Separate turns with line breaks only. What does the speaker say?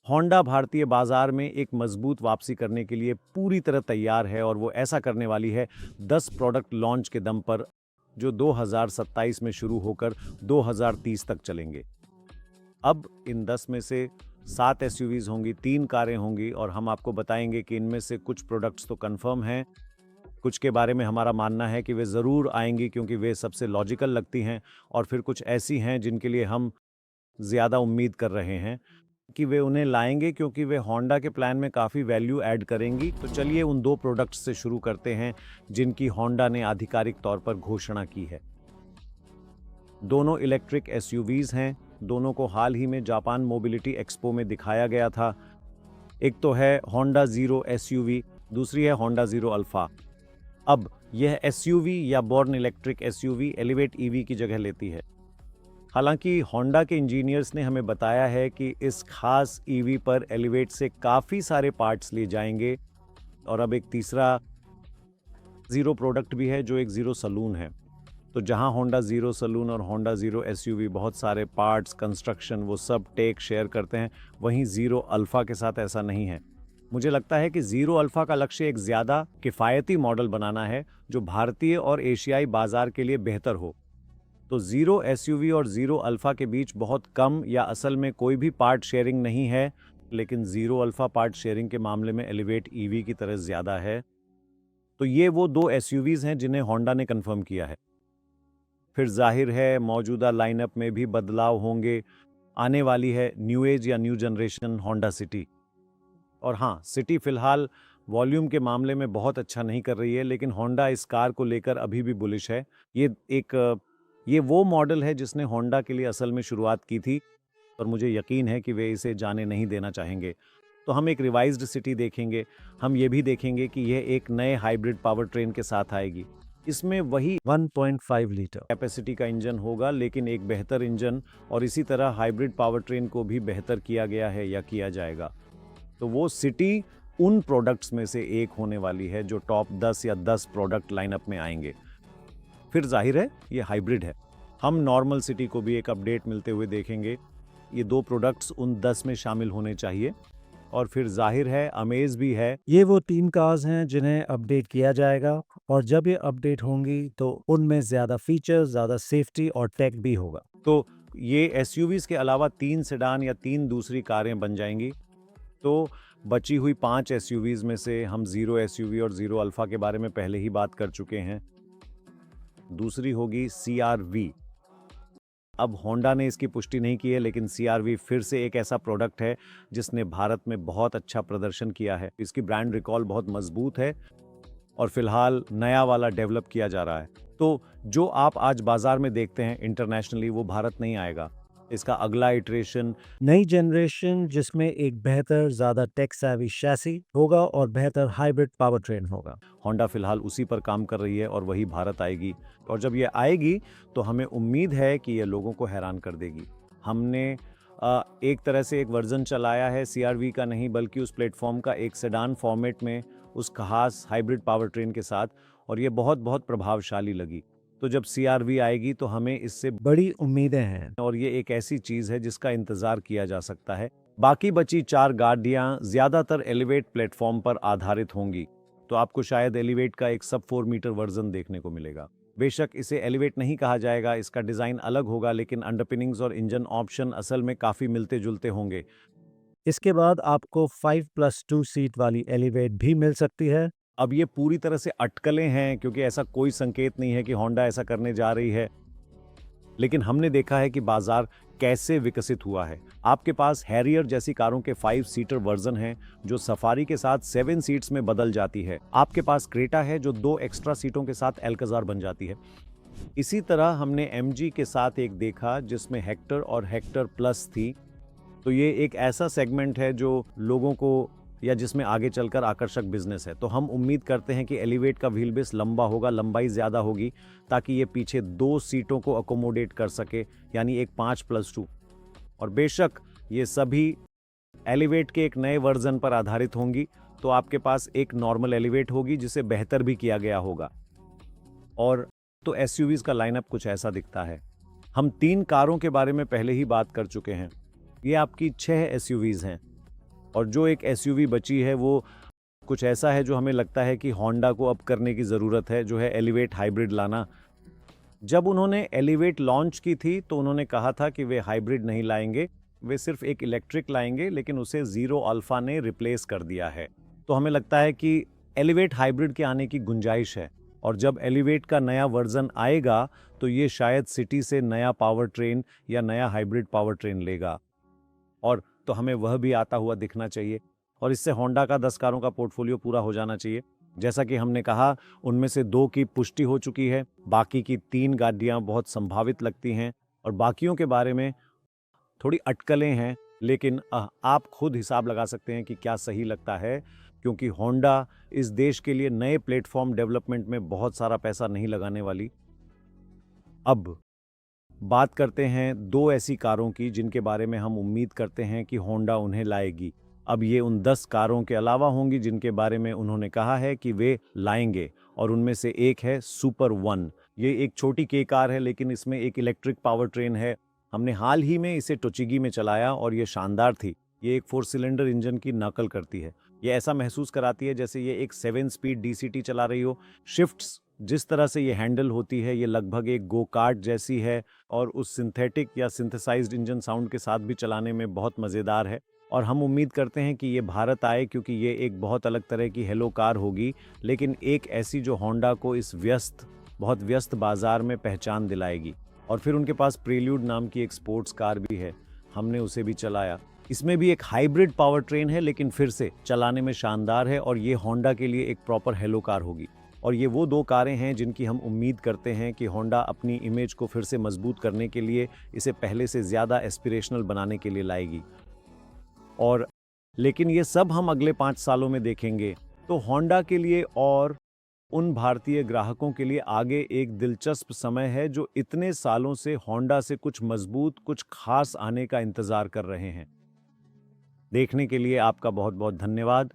Honda भारतीय बाजार में एक मजबूत वापसी करने के लिए पूरी तरह तैयार है और वो ऐसा करने वाली है 10 प्रोडक्ट लॉन्च के दम पर, जो 2027 में शुरू होकर 2030 तक चलेंगे। अब इन 10 में से 7 एसयूवीज होंगी, 3 कारें होंगी और हम आपको बताएंगे कि इनमें से कुछ प्रोडक्ट्स तो कंफर्म हैं, कुछ के बारे में हमारा मानना है कि वे ज़रूर आएंगी क्योंकि वे सबसे लॉजिकल लगती हैं, और फिर कुछ ऐसी हैं जिनके लिए हम ज़्यादा उम्मीद कर रहे हैं कि वे उन्हें लाएंगे क्योंकि वे होंडा के प्लान में काफ़ी वैल्यू ऐड करेंगी। तो चलिए उन 2 प्रोडक्ट्स से शुरू करते हैं जिनकी होंडा ने आधिकारिक तौर पर घोषणा की है। दोनों इलेक्ट्रिक एसयूवीज हैं, दोनों को हाल ही में जापान मोबिलिटी एक्सपो में दिखाया गया था। एक तो है होंडा ज़ीरो एसयूवी, दूसरी है होंडा ज़ीरो अल्फा। अब यह एसयूवी या born electric SUV elevate EV की जगह लेती है। हालांकि होंडा के इंजीनियर्स ने हमें बताया है कि इस खास ईवी पर एलिवेट से काफ़ी सारे पार्ट्स लिए जाएंगे, और अब एक तीसरा ज़ीरो प्रोडक्ट भी है जो एक ज़ीरो सलून है। तो जहां होंडा ज़ीरो सलून और होंडा ज़ीरो एसयूवी बहुत सारे पार्ट्स, कंस्ट्रक्शन, वो सब टेक शेयर करते हैं, वहीं ज़ीरो अल्फ़ा के साथ ऐसा नहीं है। मुझे लगता है कि ज़ीरो अल्फ़ा का लक्ष्य एक ज़्यादा किफ़ायती मॉडल बनाना है जो भारतीय और एशियाई बाजार के लिए बेहतर हो। तो ज़ीरो एसयूवी और ज़ीरो अल्फ़ा के बीच बहुत कम या असल में कोई भी पार्ट शेयरिंग नहीं है, लेकिन ज़ीरो अल्फ़ा पार्ट शेयरिंग के मामले में एलिवेट ईवी की तरह ज़्यादा है। तो ये वो 2 एसयूवीज़ हैं जिन्हें होंडा ने कंफर्म किया है। फिर जाहिर है मौजूदा लाइनअप में भी बदलाव होंगे। आने वाली है न्यू एज या न्यू जनरेशन होंडा सिटी। और हाँ, सिटी फिलहाल वॉल्यूम के मामले में बहुत अच्छा नहीं कर रही है, लेकिन होंडा इस कार को लेकर अभी भी बुलिश है। ये वो मॉडल है जिसने होंडा के लिए असल में शुरुआत की थी, और मुझे यकीन है कि वे इसे जाने नहीं देना चाहेंगे। तो हम एक रिवाइज्ड सिटी देखेंगे। हम ये भी देखेंगे कि यह एक नए हाइब्रिड पावर ट्रेन के साथ आएगी। इसमें वही 1.5 लीटर कैपेसिटी का इंजन होगा, लेकिन एक बेहतर इंजन, और इसी तरह हाइब्रिड पावर ट्रेन को भी बेहतर किया गया है या किया जाएगा। तो वो सिटी उन प्रोडक्ट्स में से एक होने वाली है जो टॉप 10 या 10 प्रोडक्ट लाइनअप में आएंगे। फिर जाहिर है ये हाइब्रिड है। हम नॉर्मल सिटी को भी एक अपडेट मिलते हुए देखेंगे। ये 2 प्रोडक्ट्स उन 10 में शामिल होने चाहिए। और फिर जाहिर है अमेज भी है।
ये वो 3 कार्स हैं जिन्हें अपडेट किया जाएगा, और जब ये अपडेट होंगी तो उनमें ज़्यादा फीचर्स, ज़्यादा सेफ्टी और टेक भी होगा।
तो ये एसयूवीज के अलावा 3 सेडान या 3 दूसरी कारें बन जाएंगी। तो बची हुई 5 एसयूवीज में से हम ज़ीरो एसयूवी और ज़ीरो अल्फ़ा के बारे में पहले ही बात कर चुके हैं। दूसरी होगी सीआरवी। अब होंडा ने इसकी पुष्टि नहीं की है, लेकिन सीआरवी फिर से एक ऐसा प्रोडक्ट है जिसने भारत में बहुत अच्छा प्रदर्शन किया है। इसकी ब्रांड रिकॉल बहुत मजबूत है और फिलहाल नया वाला डेवलप किया जा रहा है। तो जो आप आज बाजार में देखते हैं इंटरनेशनली, वो भारत नहीं आएगा। इसका अगला इटरेशन
नई जनरेशन जिसमें एक बेहतर, ज़्यादा टेक सेवी शैसी होगा और बेहतर हाइब्रिड पावर ट्रेन होगा।
होंडा फिलहाल उसी पर काम कर रही है और वही भारत आएगी। और जब ये आएगी तो हमें उम्मीद है कि ये लोगों को हैरान कर देगी। हमने एक तरह से एक वर्जन चलाया है सीआरवी का नहीं, बल्कि उस प्लेटफॉर्म का एक सेडान फॉर्मेट में उस खास हाइब्रिड पावर ट्रेन के साथ, और ये बहुत बहुत प्रभावशाली लगी। तो जब सीआरवी आएगी तो हमें इससे
बड़ी उम्मीदें हैं।
और ये एक ऐसी चीज़ है जिसका इंतज़ार किया जा सकता है। बाकी बची 4 गाड़ियाँ ज़्यादातर एलिवेट प्लेटफॉर्म पर आधारित होंगी, तो आपको शायद एलिवेट का एक सब 4 मीटर वर्जन देखने को मिलेगा। बेशक इसे एलिवेट नहीं कहा जाएगा, इसका डिज़ाइन अलग होगा, लेकिन अंडरपिनिंग्स और इंजन ऑप्शन असल में काफ़ी मिलते-जुलते होंगे।
इसके बाद आपको 5+2 सीट वाली एलिवेट भी मिल सकती है।
अब ये पूरी तरह से अटकलें हैं, क्योंकि ऐसा कोई संकेत नहीं है कि होंडा ऐसा करने जा रही है। लेकिन हमने देखा है कि बाजार कैसे विकसित हुआ है। आपके पास हैरियर जैसी कारों के 5 सीटर वर्जन हैं जो सफारी के साथ 7 सीट्स में बदल जाती है। आपके पास क्रेटा है जो 2 एक्स्ट्रा सीटों के साथ एल्काजार बन जाती है। इसी तरह हमने एमजी के साथ एक देखा जिसमें हेक्टर और हेक्टर प्लस थी। तो ये एक ऐसा सेगमेंट है जो लोगों को, या जिसमें आगे चलकर आकर्षक बिजनेस है। तो हम उम्मीद करते हैं कि एलिवेट का व्हील बेस लंबा होगा, लंबाई ज़्यादा होगी, ताकि ये पीछे 2 सीटों को अकोमोडेट कर सके, यानी एक 5+2। और बेशक ये सभी एलिवेट के एक नए वर्जन पर आधारित होंगी। तो आपके पास एक नॉर्मल एलिवेट होगी जिसे बेहतर भी किया गया होगा। और तो एसयूवीज का लाइनअप कुछ ऐसा दिखता है। हम 3 कारों के बारे में पहले ही बात कर चुके हैं। ये आपकी 6 एसयूवीज हैं। और जो एक एसयूवी बची है वो कुछ ऐसा है जो हमें लगता है कि होंडा को अब करने की ज़रूरत है, जो है एलिवेट हाइब्रिड लाना। जब उन्होंने एलिवेट लॉन्च की थी तो उन्होंने कहा था कि वे हाइब्रिड नहीं लाएंगे, वे सिर्फ एक इलेक्ट्रिक लाएंगे, लेकिन उसे ज़ीरो अल्फा ने रिप्लेस कर दिया है। तो हमें लगता है कि एलिवेट हाइब्रिड के आने की गुंजाइश है, और जब एलिवेट का नया वर्जन आएगा तो ये शायद सिटी से नया पावर ट्रेन या नया हाइब्रिड पावर ट्रेन लेगा, और तो हमें वह भी आता हुआ दिखना चाहिए, और इससे होंडा का 10 कारों का पोर्टफोलियो पूरा हो जाना चाहिए। जैसा कि हमने कहा, उनमें से 2 की पुष्टि हो चुकी है, बाकी की 3 गाड़ियां बहुत संभावित लगती हैं, और बाकियों के बारे में थोड़ी अटकलें हैं, लेकिन आप खुद हिसाब लगा सकते हैं कि क्या सही लगता है, क्योंकि होंडा इस देश के लिए नए प्लेटफॉर्म डेवलपमेंट में बहुत सारा पैसा नहीं लगाने वाली। अब बात करते हैं 2 ऐसी कारों की जिनके बारे में हम उम्मीद करते हैं कि होंडा उन्हें लाएगी। अब ये उन 10 कारों के अलावा होंगी जिनके बारे में उन्होंने कहा है कि वे लाएंगे, और उनमें से एक है सुपर वन। ये एक छोटी के कार है, लेकिन इसमें एक इलेक्ट्रिक पावर ट्रेन है। हमने हाल ही में इसे टोचिगी में चलाया और ये शानदार थी। ये एक 4 सिलेंडर इंजन की नकल करती है। ये ऐसा महसूस कराती है जैसे ये एक 7 स्पीड डीसीटी चला रही हो। शिफ्ट्स जिस तरह से ये हैंडल होती है, ये लगभग एक गो कार्ट जैसी है, और उस सिंथेटिक या सिंथेसाइज्ड इंजन साउंड के साथ भी चलाने में बहुत मज़ेदार है। और हम उम्मीद करते हैं कि ये भारत आए, क्योंकि ये एक बहुत अलग तरह की हेलो कार होगी, लेकिन एक ऐसी जो होंडा को इस बहुत व्यस्त बाजार में पहचान दिलाएगी। और फिर उनके पास प्रेल्यूड नाम की एक स्पोर्ट्स कार भी है, हमने उसे भी चलाया। इसमें भी एक हाइब्रिड पावर ट्रेन है, लेकिन फिर से चलाने में शानदार है, और ये होंडा के लिए एक प्रॉपर हेलो कार होगी। और ये वो 2 कारें हैं जिनकी हम उम्मीद करते हैं कि होंडा अपनी इमेज को फिर से मजबूत करने के लिए इसे पहले से ज़्यादा एस्पिरेशनल बनाने के लिए लाएगी। और लेकिन ये सब हम अगले 5 सालों में देखेंगे। तो होंडा के लिए और उन भारतीय ग्राहकों के लिए आगे एक दिलचस्प समय है जो इतने सालों से होंडा से कुछ मजबूत, कुछ खास आने का इंतज़ार कर रहे हैं। देखने के लिए आपका बहुत बहुत धन्यवाद।